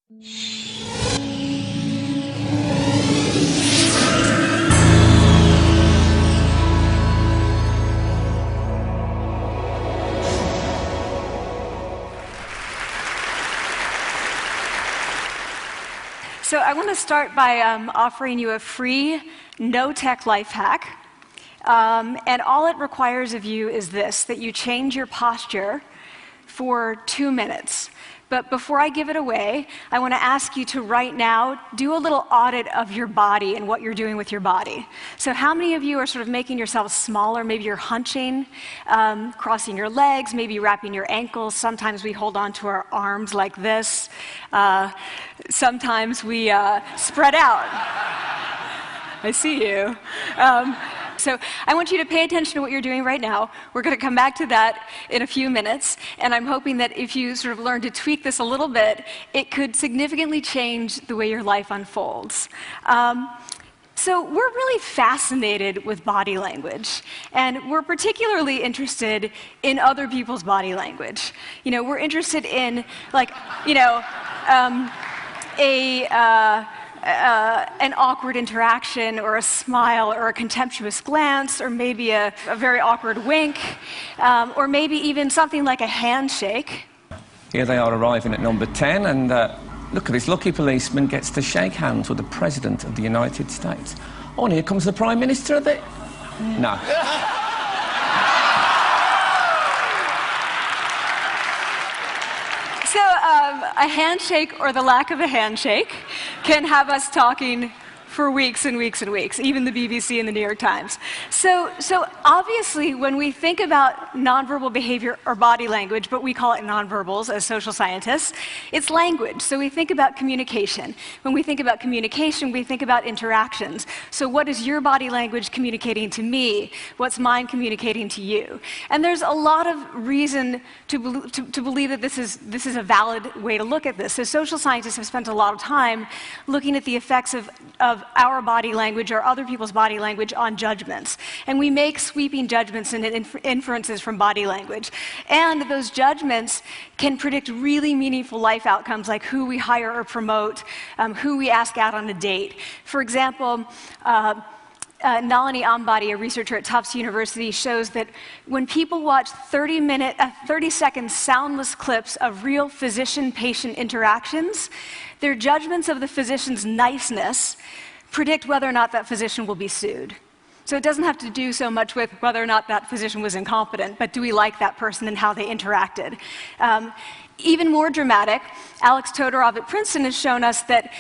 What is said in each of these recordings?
So I want to start by offering you a free, no-tech life hack. And all it requires of you is this, that you change your posture for 2 minutes. But before I give it away, I want to ask you to right now do a little audit of your body and what you're doing with your body. So how many of you are sort of making yourselves smaller? Maybe you're hunching, crossing your legs, maybe wrapping your ankles. Sometimes we hold on to our arms like this. Sometimes we spread out. I see you. So I want you to pay attention to what you're doing right now. We're going to come back to that in a few minutes, and I'm hoping that if you sort of learn to tweak this a little bit, it could significantly change the way your life unfolds. So we're really fascinated with body language, and we're particularly interested in other people's body language. You know, we're interested in, like, you know, an awkward interaction, or a smile, or a contemptuous glance, or maybe a very awkward wink, or maybe even something like a handshake. Here they are arriving at number 10, and look at this lucky policeman gets to shake hands with the President of the United States. Oh, and here comes the Prime Minister of the... No. So a handshake, or the lack of a handshake, can have us talking for weeks and weeks and weeks, even the BBC and the New York Times. So obviously, when we think about nonverbal behavior or body language, but we call it nonverbals as social scientists, it's language. So we think about communication. When we think about communication, we think about interactions. So what is your body language communicating to me? What's mine communicating to you? And there's a lot of reason to believe that this is a valid way to look at this. So social scientists have spent a lot of time looking at the effects of our body language or other people's body language on judgments. And we make sweeping judgments and inferences from body language. And those judgments can predict really meaningful life outcomes, like who we hire or promote, who we ask out on a date. For example, Nalini Ambady, a researcher at Tufts University, shows that when people watch 30-second soundless clips of real physician-patient interactions, their judgments of the physician's niceness predict whether or not that physician will be sued. So it doesn't have to do so much with whether or not that physician was incompetent, but do we like that person and how they interacted? Even more dramatic, Alex Todorov at Princeton has shown us that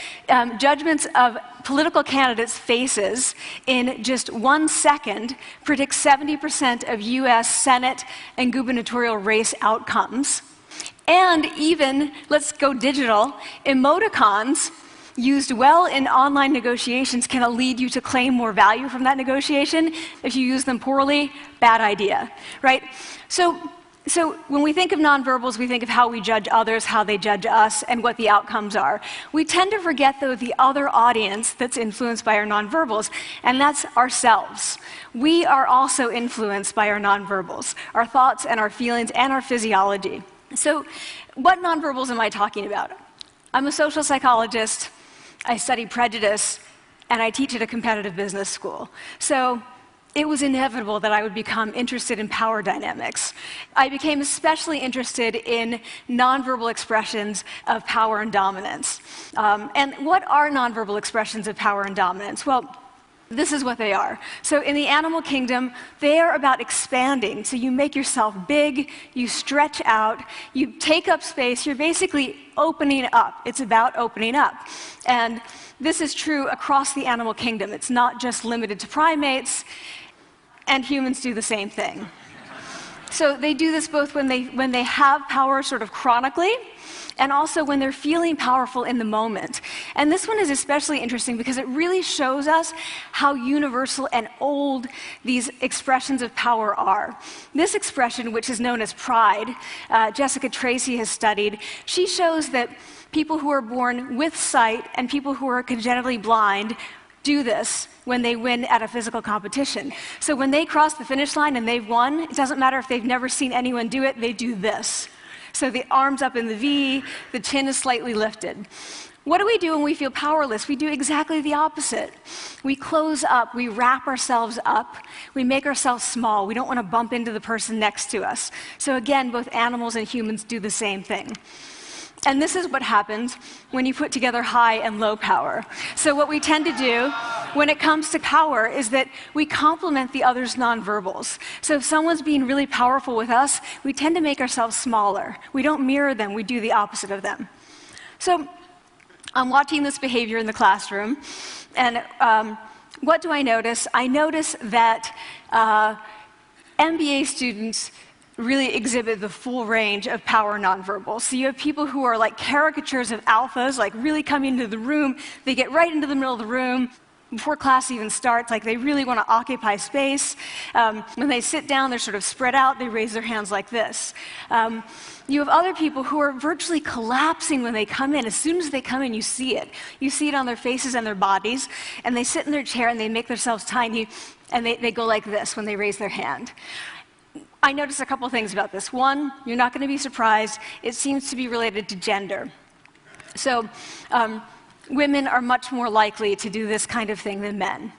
judgments of political candidates' faces in just 1 second predict 70% of US Senate and gubernatorial race outcomes. And even, let's go digital, emoticons used well in online negotiations can lead you to claim more value from that negotiation. If you use them poorly, bad idea, right? So when we think of nonverbals, we think of how we judge others, how they judge us, and what the outcomes are. We tend to forget, though, the other audience that's influenced by our nonverbals, and that's ourselves. We are also influenced by our nonverbals, our thoughts and our feelings and our physiology. So what nonverbals am I talking about? I'm a social psychologist, I study prejudice, and I teach at a competitive business school. So it was inevitable that I would become interested in power dynamics. I became especially interested in nonverbal expressions of power and dominance. And what are nonverbal expressions of power and dominance? Well, this is what they are. So in the animal kingdom, they are about expanding. So you make yourself big, you stretch out, you take up space, you're basically opening up. It's about opening up. And this is true across the animal kingdom. It's not just limited to primates, and humans do the same thing. So they do this both when they have power sort of chronically, and also when they're feeling powerful in the moment. And this one is especially interesting because it really shows us how universal and old these expressions of power are. This expression, which is known as pride, Jessica Tracy has studied, she shows that people who are born with sight and people who are congenitally blind do this when they win at a physical competition. So when they cross the finish line and they've won, it doesn't matter if they've never seen anyone do it, they do this. So the arms up in the V, the chin is slightly lifted. What do we do when we feel powerless? We do exactly the opposite. We close up, we wrap ourselves up, we make ourselves small. We don't want to bump into the person next to us. So again, both animals and humans do the same thing. And this is what happens when you put together high and low power. So what we tend to do when it comes to power is that we complement the other's nonverbals. So if someone's being really powerful with us, we tend to make ourselves smaller. We don't mirror them, we do the opposite of them. So I'm watching this behavior in the classroom, and what do I notice? I notice that MBA students really exhibit the full range of power nonverbals. So you have people who are like caricatures of alphas, like really coming into the room. They get right into the middle of the room before class even starts, like they really want to occupy space. When they sit down, they're sort of spread out. They raise their hands like this. You have other people who are virtually collapsing when they come in. As soon as they come in, you see it. You see it on their faces and their bodies, and they sit in their chair and they make themselves tiny, and they go like this when they raise their hand. I noticed a couple things about this. One, you're not going to be surprised. It seems to be related to gender. So women are much more likely to do this kind of thing than men.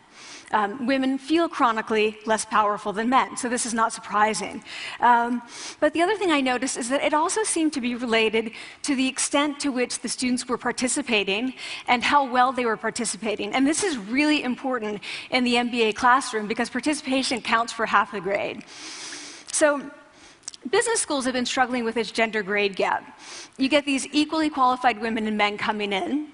Women feel chronically less powerful than men, so this is not surprising. But the other thing I noticed is that it also seemed to be related to the extent to which the students were participating and how well they were participating. And this is really important in the MBA classroom because participation counts for half the grade. So business schools have been struggling with this gender grade gap. You get these equally qualified women and men coming in,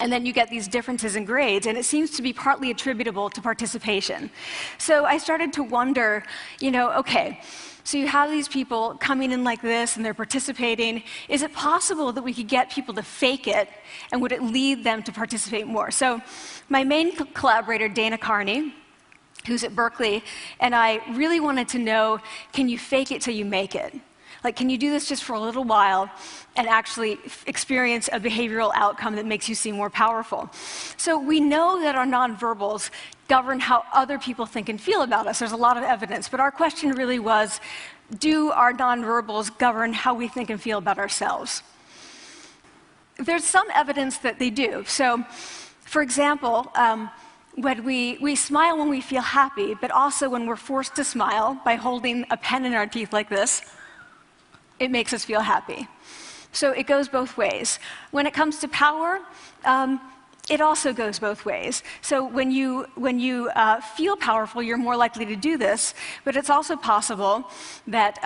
and then you get these differences in grades, and it seems to be partly attributable to participation. So I started to wonder, okay, so you have these people coming in like this, and they're participating. Is it possible that we could get people to fake it, and would it lead them to participate more? So my main collaborator, Dana Carney, who's at Berkeley, and I really wanted to know, can you fake it till you make it? Like, can you do this just for a little while and actually experience a behavioral outcome that makes you seem more powerful? So we know that our nonverbals govern how other people think and feel about us. There's a lot of evidence, but our question really was, do our nonverbals govern how we think and feel about ourselves? There's some evidence that they do. So, for example, when we smile when we feel happy, but also when we're forced to smile by holding a pen in our teeth like this, it makes us feel happy. So it goes both ways. When it comes to power, it also goes both ways. So when you feel powerful, you're more likely to do this, but it's also possible that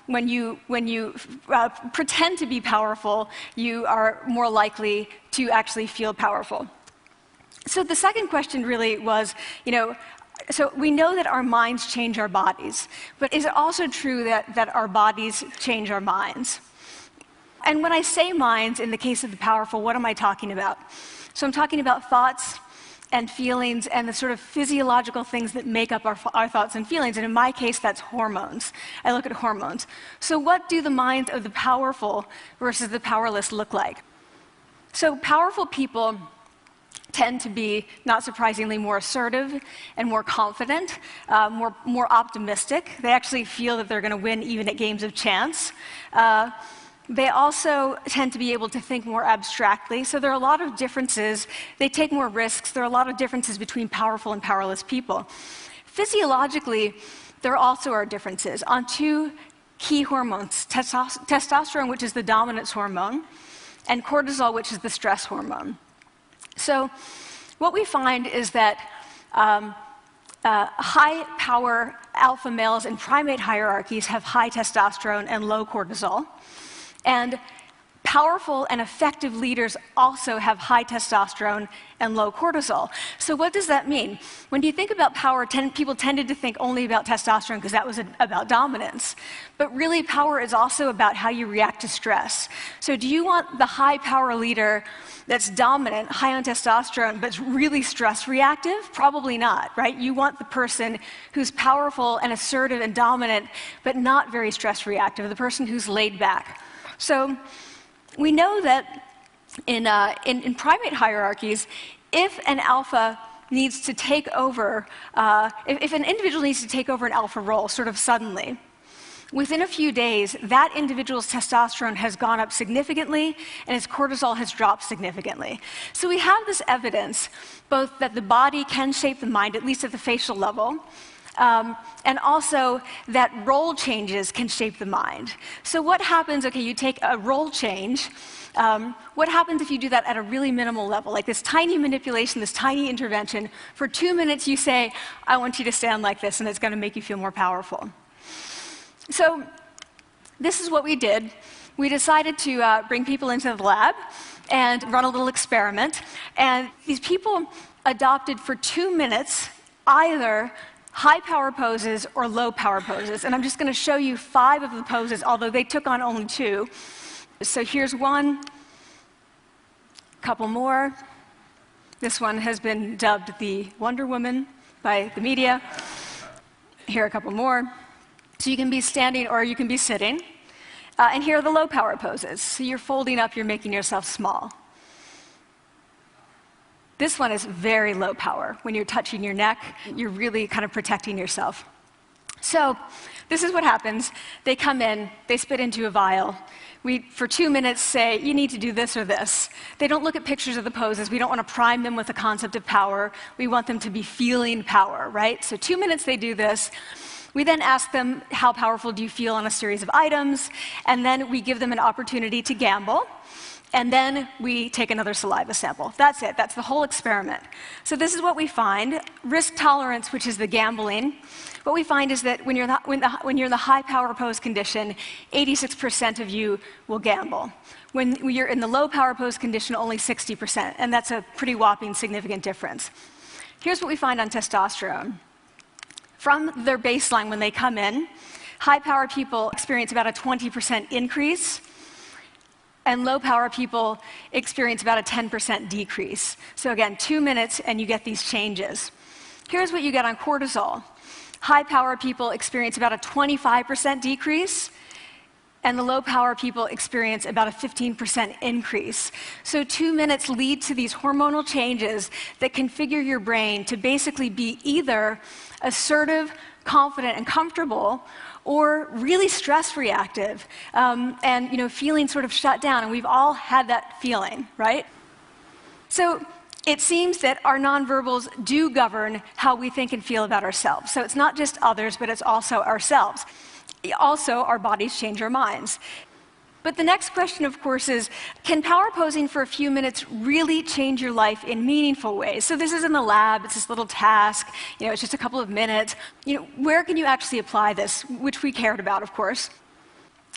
when you pretend to be powerful, you are more likely to actually feel powerful. So the second question really was, so we know that our minds change our bodies, but is it also true that our bodies change our minds? And when I say minds, in the case of the powerful, what am I talking about? So I'm talking about thoughts and feelings and the sort of physiological things that make up our thoughts and feelings. And in my case, that's hormones. I look at hormones. So what do the minds of the powerful versus the powerless look like? So powerful people tend to be, not surprisingly, more assertive and more confident, more optimistic. They actually feel that they're going to win even at games of chance. They also tend to be able to think more abstractly. So there are a lot of differences. They take more risks. There are a lot of differences between powerful and powerless people. Physiologically, there also are differences on two key hormones, testosterone, which is the dominance hormone, and cortisol, which is the stress hormone. So what we find is that high-power alpha males in primate hierarchies have high testosterone and low cortisol. And powerful and effective leaders also have high testosterone and low cortisol. So what does that mean? When you think about power, people tended to think only about testosterone because that was about dominance. But really, power is also about how you react to stress. So do you want the high-power leader that's dominant, high on testosterone, but really stress-reactive? Probably not, right? You want the person who's powerful and assertive and dominant, but not very stress-reactive, the person who's laid back. So we know that in primate hierarchies, if an alpha needs to take over, if an individual needs to take over an alpha role sort of suddenly, within a few days, that individual's testosterone has gone up significantly and his cortisol has dropped significantly. So we have this evidence, both that the body can shape the mind, at least at the facial level, and also that role changes can shape the mind. So what happens, okay, you take a role change, what happens if you do that at a really minimal level, like this tiny manipulation, this tiny intervention? For 2 minutes you say, I want you to stand like this, and it's going to make you feel more powerful. So this is what we did. We decided to bring people into the lab and run a little experiment. And these people adopted for 2 minutes either high power poses or low power poses. And I'm just going to show you 5 of the poses, although they took on only 2. So here's one, a couple more. This one has been dubbed the Wonder Woman by the media. Here are a couple more. So you can be standing or you can be sitting. And here are the low power poses. So you're folding up, you're making yourself small. This one is very low power. When you're touching your neck, you're really kind of protecting yourself. So this is what happens. They come in, they spit into a vial. We, for 2 minutes, say, you need to do this or this. They don't look at pictures of the poses. We don't want to prime them with the concept of power. We want them to be feeling power, right? So 2 minutes they do this. We then ask them, how powerful do you feel on a series of items? And then we give them an opportunity to gamble. And then we take another saliva sample. That's it. That's the whole experiment. So this is what we find. Risk tolerance, which is the gambling. What we find is that when you're in the high power pose condition, 86% of you will gamble. When you're in the low power pose condition, only 60%. And that's a pretty whopping significant difference. Here's what we find on testosterone. From their baseline when they come in, high power people experience about a 20% increase, and low power people experience about a 10% decrease. So again, 2 minutes and you get these changes. Here's what you get on cortisol. High power people experience about a 25% decrease, and the low power people experience about a 15% increase. So 2 minutes lead to these hormonal changes that configure your brain to basically be either assertive, confident, and comfortable, or really stress reactive, and feeling sort of shut down. And we've all had that feeling, right? So it seems that our nonverbals do govern how we think and feel about ourselves. So it's not just others, but it's also ourselves. Also, our bodies change our minds. But the next question, of course, is, can power posing for a few minutes really change your life in meaningful ways? So this is in the lab, it's this little task, it's just a couple of minutes. Where can you actually apply this, which we cared about, of course.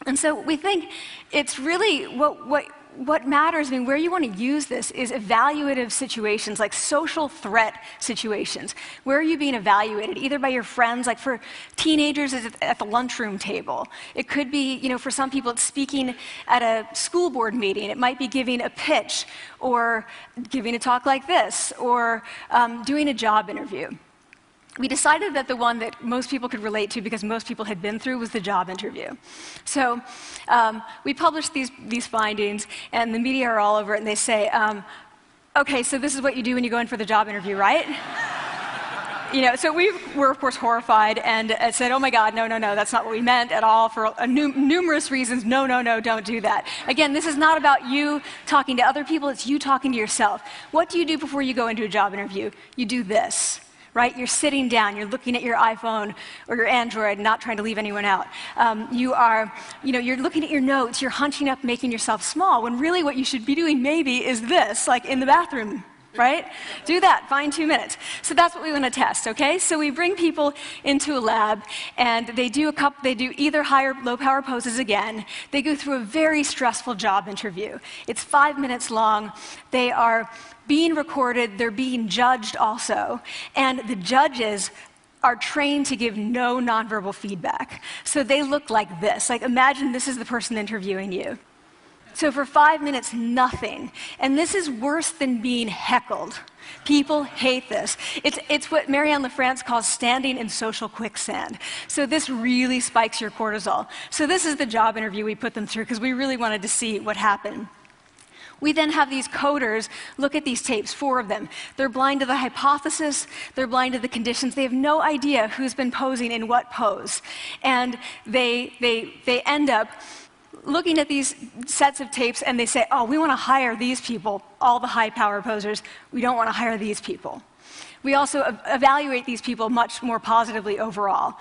And so we think it's really what matters, where you want to use this is evaluative situations, like social threat situations. Where are you being evaluated? Either by your friends, like for teenagers, it's at the lunchroom table. It could be, for some people, it's speaking at a school board meeting. It might be giving a pitch, or giving a talk like this, or doing a job interview. We decided that the one that most people could relate to, because most people had been through, was the job interview. So we published these findings, and the media are all over it, and they say, okay, so this is what you do when you go in for the job interview, right? So we were, of course, horrified and said, oh my God, no, that's not what we meant at all, for numerous reasons. No, don't do that. Again, this is not about you talking to other people, it's you talking to yourself. What do you do before you go into a job interview? You do this. Right? You're sitting down, you're looking at your iPhone or your Android, not trying to leave anyone out. You're looking at your notes, you're hunching up, making yourself small, when really what you should be doing maybe is this, like in the bathroom, right? Do that, find 2 minutes. So that's what we want to test, okay? So we bring people into a lab, and they do either high or low power poses again. They go through a very stressful job interview. It's 5 minutes long. They are being recorded, they're being judged also, and the judges are trained to give no nonverbal feedback. So they look like this. Like, imagine this is the person interviewing you. So for 5 minutes, nothing. And this is worse than being heckled. People hate this. It's what Marianne LaFrance calls standing in social quicksand. So this really spikes your cortisol. So this is the job interview we put them through, because we really wanted to see what happened. We then have these coders look at these tapes, 4 of them. They're blind to the hypothesis, they're blind to the conditions. They have no idea who's been posing in what pose. And they end up looking at these sets of tapes and they say, oh, we want to hire these people, all the high power posers. We don't want to hire these people. We also evaluate these people much more positively overall.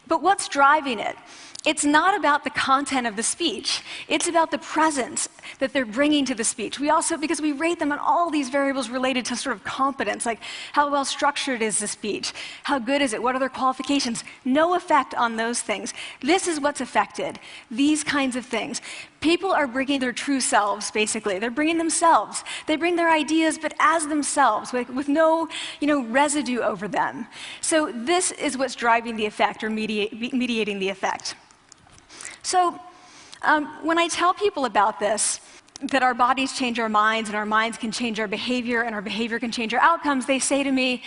But what's driving it? It's not about the content of the speech. It's about the presence that they're bringing to the speech. We also, because we rate them on all these variables related to sort of competence, like how well structured is the speech? How good is it? What are their qualifications? No effect on those things. This is what's affected, these kinds of things. People are bringing their true selves, basically. They're bringing themselves. They bring their ideas, but as themselves, with no residue over them. So this is what's driving the effect, or mediating the effect. So when I tell people about this, that our bodies change our minds, and our minds can change our behavior, and our behavior can change our outcomes, they say to me,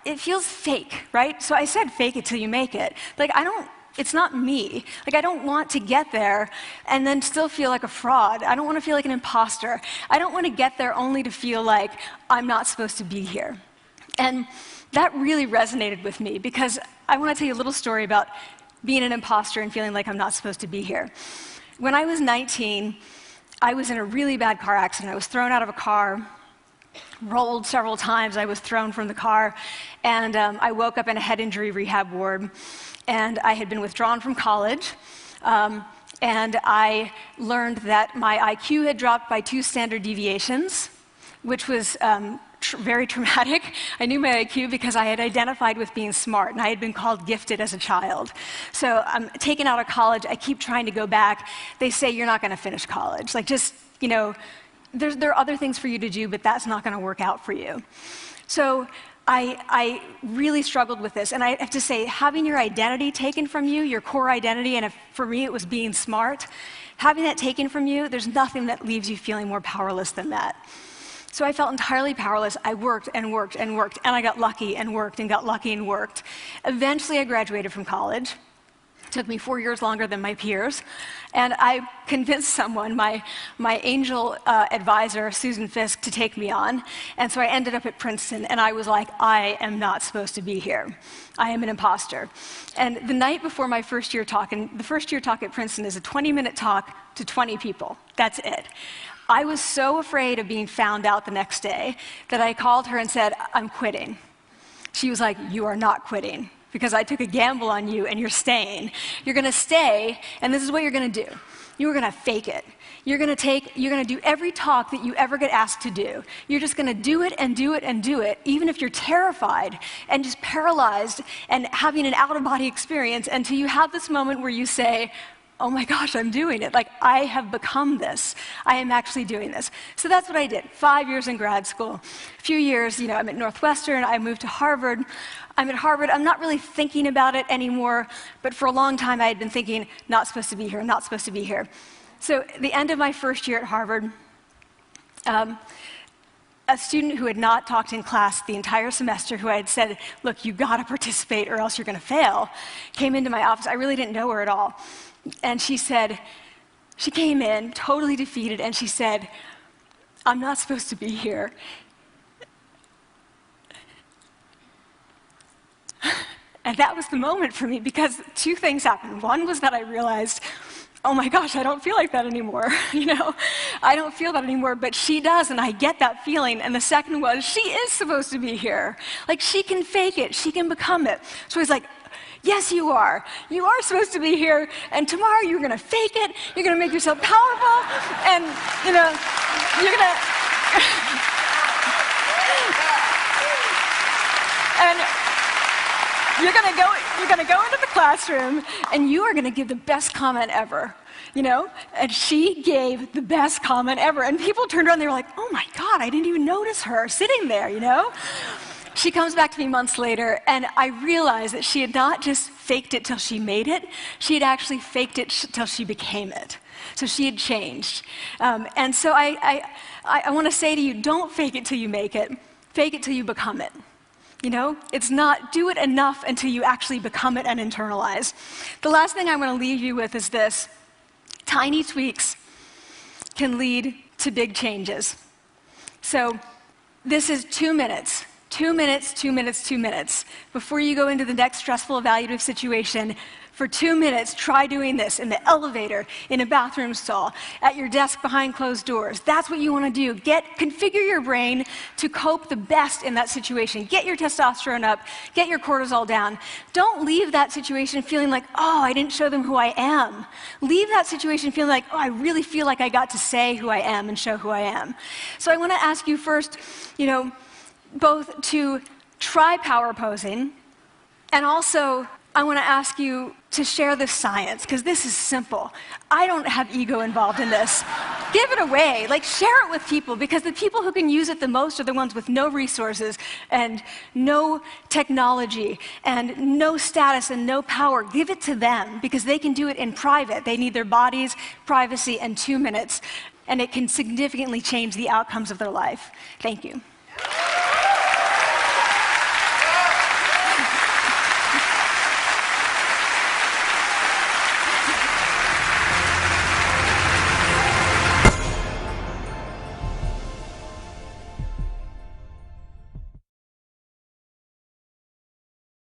it feels fake, right? So I said, fake it till you make it. It's not me. I don't want to get there and then still feel like a fraud. I don't want to feel like an imposter. I don't want to get there only to feel like I'm not supposed to be here. And that really resonated with me, because I want to tell you a little story about being an imposter and feeling like I'm not supposed to be here. When I was 19, I was in a really bad car accident. I was thrown out of a car, rolled several times. I was thrown from the car, and I woke up in a head injury rehab ward. And I had been withdrawn from college, and I learned that my IQ had dropped by 2 standard deviations, which was very traumatic. I knew my IQ because I had identified with being smart, and I had been called gifted as a child. So I'm taken out of college. I keep trying to go back. They say, you're not going to finish college. There are other things for you to do, but that's not going to work out for you. So I really struggled with this, and I have to say, having your identity taken from you, your core identity, and for me it was being smart, having that taken from you, there's nothing that leaves you feeling more powerless than that. So I felt entirely powerless. I worked and worked and worked, and I got lucky and worked and got lucky and worked. Eventually I graduated from college. It took me 4 years longer than my peers, and I convinced someone, my angel advisor, Susan Fisk, to take me on. And so I ended up at Princeton, and I was like, I am not supposed to be here. I am an imposter. And the night before my first year talk, and the first year talk at Princeton is a 20-minute talk to 20 people. That's it. I was so afraid of being found out the next day that I called her and said, I'm quitting. She was like, you are not quitting, because I took a gamble on you and you're staying. You're going to stay, and this is what you're going to do. You're going to fake it. You're going to do every talk that you ever get asked to do. You're just going to do it and do it and do it, even if you're terrified and just paralyzed and having an out-of-body experience, until you have this moment where you say, oh my gosh, I'm doing it. I have become this. I am actually doing this. So that's what I did. 5 years in grad school. A few years, I'm at Northwestern. I moved to Harvard. I'm at Harvard. I'm not really thinking about it anymore, but for a long time I had been thinking, not supposed to be here, not supposed to be here. So at the end of my first year at Harvard, a student who had not talked in class the entire semester, who I had said, look, you got to participate or else you're going to fail, came into my office. I really didn't know her at all. And she came in totally defeated, and she said, I'm not supposed to be here. And that was the moment for me, because 2 things happened. One was that I realized, oh my gosh, I don't feel like that anymore. I don't feel that anymore, but she does, and I get that feeling. And the second was, she is supposed to be here. She can fake it, she can become it. So I was like, yes, you are. You are supposed to be here, and tomorrow you're going to fake it, you're going to make yourself powerful, and, you're going to... and you're going to go into the classroom, and you are going to give the best comment ever, And she gave the best comment ever, and people turned around, and they were like, oh my God, I didn't even notice her sitting there, She comes back to me months later, and I realized that she had not just faked it till she made it, she had actually faked it till she became it. So she had changed. And so I want to say to you, don't fake it till you make it. Fake it till you become it. It's not do it enough until you actually become it and internalize. The last thing I'm going to leave you with is this. Tiny tweaks can lead to big changes. So this is 2 minutes. 2 minutes, 2 minutes, 2 minutes. Before you go into the next stressful evaluative situation, for 2 minutes, try doing this in the elevator, in a bathroom stall, at your desk behind closed doors. That's what you want to do. Configure your brain to cope the best in that situation. Get your testosterone up, get your cortisol down. Don't leave that situation feeling like, oh, I didn't show them who I am. Leave that situation feeling like, oh, I really feel like I got to say who I am and show who I am. So I want to ask you first, both to try power posing, and also I want to ask you to share the science, because this is simple. I don't have ego involved in this. Give it away. Share it with people, because the people who can use it the most are the ones with no resources and no technology and no status and no power. Give it to them, because they can do it in private. They need their bodies, privacy, and 2 minutes, and it can significantly change the outcomes of their life. Thank you.